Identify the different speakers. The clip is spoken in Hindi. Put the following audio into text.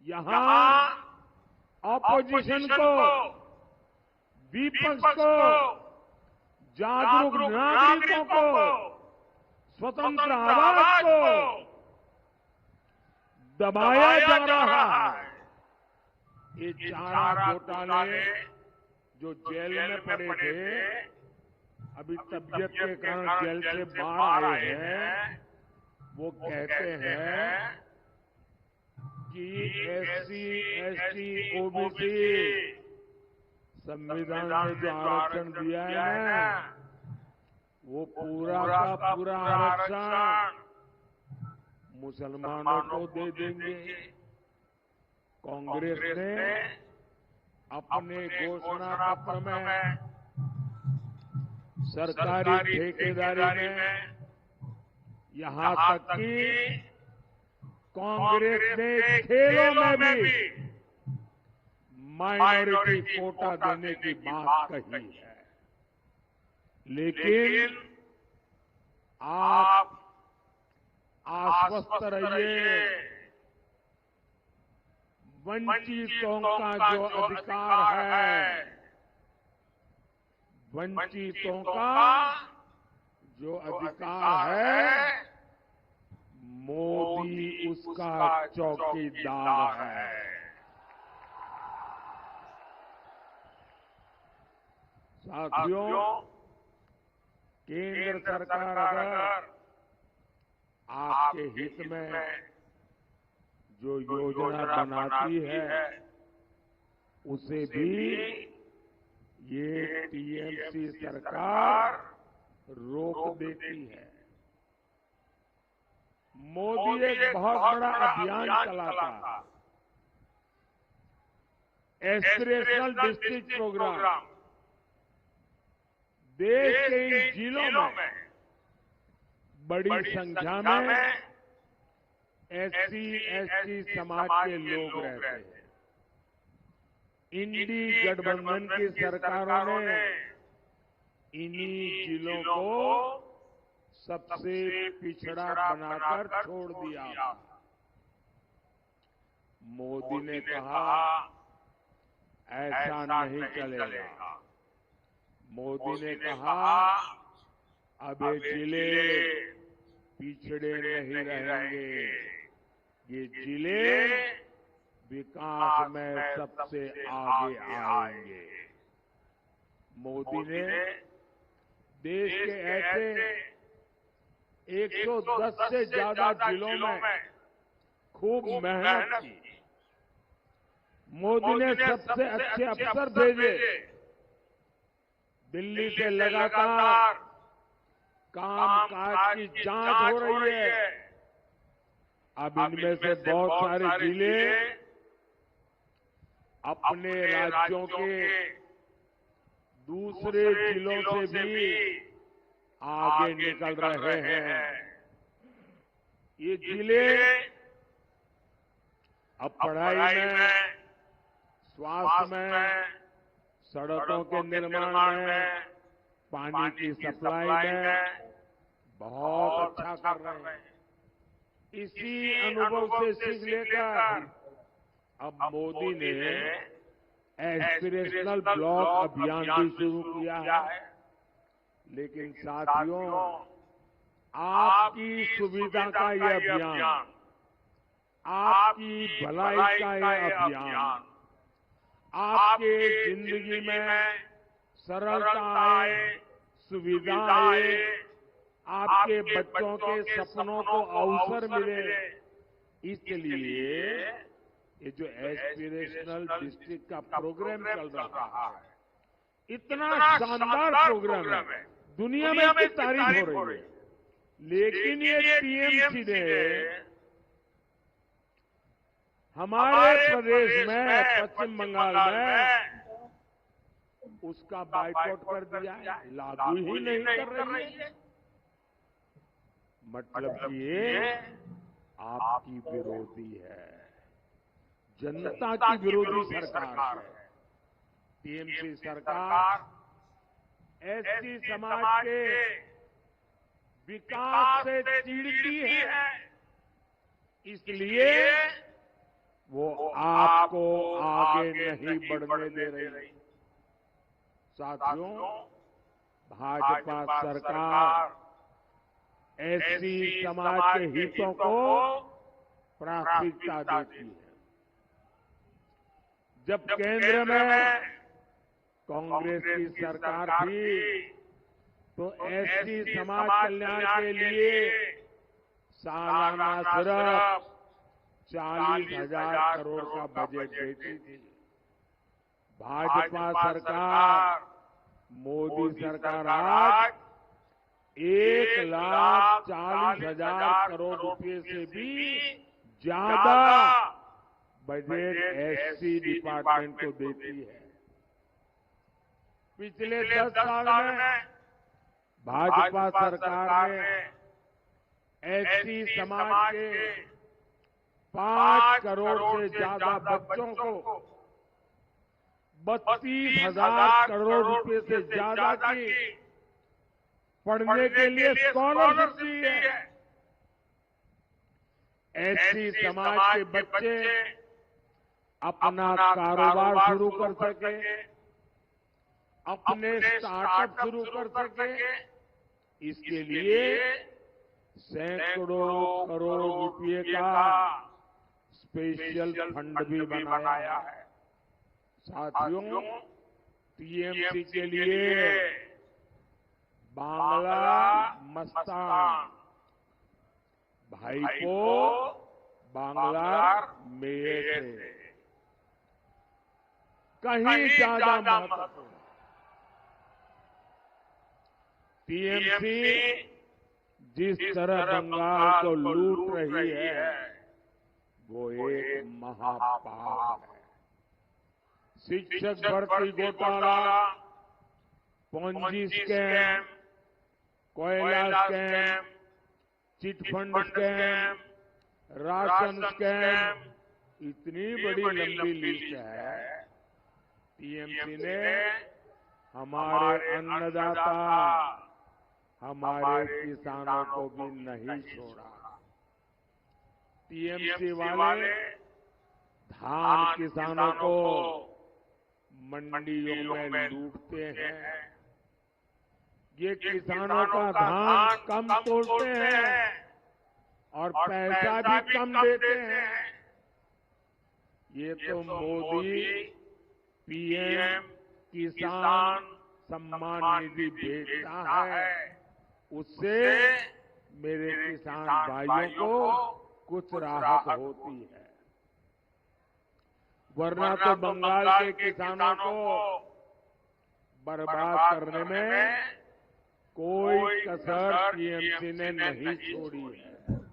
Speaker 1: यहां ऑपोजिशन को, विपक्ष को, जागरूक नागरिकों को, स्वतंत्र आवाज को दबाया जा रहा है। ये चारा घोटाले जो जेल में पड़े थे, अभी तबीयत के कारण जेल से बाहर आए हैं, वो कहते हैं कि एससी, एसटी, ओबीसी संविधान में जो आरक्षण दिया है ना, वो पूरा का पूरा आरक्षण मुसलमानों को दे देंगे। कांग्रेस ने अपने घोषणा पत्र में सरकारी ठेकेदारी में, यहां तक कि कांग्रेस ने खेलों में भी माइनॉरिटी कोटा देने की बात कही है। लेकिन आप आश्वस्त रहिए, वंचितों का जो अधिकार है, वंचितों का जो अधिकार है, मोदी उसका चौकीदार है। साथियों, केंद्र सरकार अगर आपके हित में जो योजना बनाती है, उसे भी ये टीएमसी सरकार रोक देती है। मोदी एक बहुत बड़ा अभियान चलाता, एस्पिरेशनल डिस्ट्रिक्ट प्रोग्राम। देश के इन जिलों में बड़ी संख्या में एससी, एसटी समाज के लोग रहते हैं। इंडी गठबंधन की सरकारों ने इन्हीं जिलों को सबसे पिछड़ा बनाकर छोड़ दिया। मोदी ने कहा ऐसा नहीं चलेगा। मोदी ने कहा अब ये जिले पिछड़े नहीं रहेंगे, ये जिले विकास में सबसे आगे आएंगे। मोदी ने देश के ऐसे 110 से ज्यादा जिलों में खूब मेहनत की। मोदी ने सबसे अच्छे अफसर भेजे। दिल्ली से लगातार कामकाज की जांच हो रही है। अब इनमें से बहुत सारे जिले अपने राज्यों के दूसरे जिलों से भी आगे निकल रहे हैं। ये जिले अब पढ़ाई में, स्वास्थ्य में, सड़कों के निर्माण में, पानी की सप्लाई में बहुत अच्छा कर रहे हैं। इसी अनुभव से सीख लेकर अब मोदी ने एस्पिरेशनल ब्लॉक अभियान भी शुरू किया है। लेकिन साथियों, आपकी सुविधा का यह अभियान, आपकी भलाई का यह अभियान, आपके जिंदगी में सरलता आए, सुविधा आए, आपके बच्चों के सपनों को अवसर मिले, इसलिए ये जो एस्पिरेशनल डिस्ट्रिक्ट का प्रोग्राम चल रहा है, इतना शानदार प्रोग्राम है, दुनिया में इसकी तारीफ हो रही है। लेकिन ये टीएमसी ने हमारे प्रदेश में, पश्चिम बंगाल में उसका बाइकआउट कर दिया, लागू ही नहीं कर रही है। मतलब कि ये आपकी विरोधी है, जनता की विरोधी सरकार है। टीएमसी सरकार एससी समाज के विकास से चिढ़ती है, इसलिए वो आपको आगे नहीं बढ़ने दे रही। साथियों, भाजपा सरकार एससी समाज के हितों को प्राथमिकता देती है। जब केंद्र में कांग्रेस की सरकार थी तो एससी समाज कल्याण के लिए सालाना सिर्फ 40,000 करोड़ का बजट देती थी। भाजपा सरकार, मोदी सरकार आज 1,40,000 करोड़ रुपए से भी ज्यादा बजट एससी डिपार्टमेंट को देती है। पिछले 10 साल में भाजपा सरकार ने एससी समाज के 5 करोड़ से ज्यादा बच्चों को 32,000 करोड़ रुपए से ज्यादा की पढ़ने के लिए स्कॉलरशिप दी है। एससी समाज के बच्चे अपना कारोबार शुरू कर सके, अपने स्टार्टअप शुरू कर सके, इसके लिए सैकड़ों करोड़ रुपए का स्पेशल फंड भी बनाया है। साथियों, टीएमसी के लिए बांग्ला मस्तान भाई को बांग्ला मेये थे कहीं ज्यादा महत्वपूर्ण। टीएमसी जिस तरह बंगाल को लूट रही है वो एक महापाप है। शिक्षक भर्ती घोटाला, पोंजी स्कैम, कोयला scam, chit fund scam, ration scam, इतनी बड़ी लंबी लिस्ट है। टीएमसी ने हमारे अन्नदाता, हमारे किसानों को भी नहीं छोड़ा। टीएमसी वाले धान किसानों को मंडियों में लूटते हैं। ये किसानों का धान कम तोड़ते हैं और पैसा भी कम देते हैं। ये तो मोदी पीएम किसान सम्मान निधि भेजता है, उससे मेरे किसान भाइयों को कुछ राहत होती है। वरना तो बंगाल के किसानों को बर्बाद करने में कोई कसर टीएमसी ने नहीं छोड़ी है।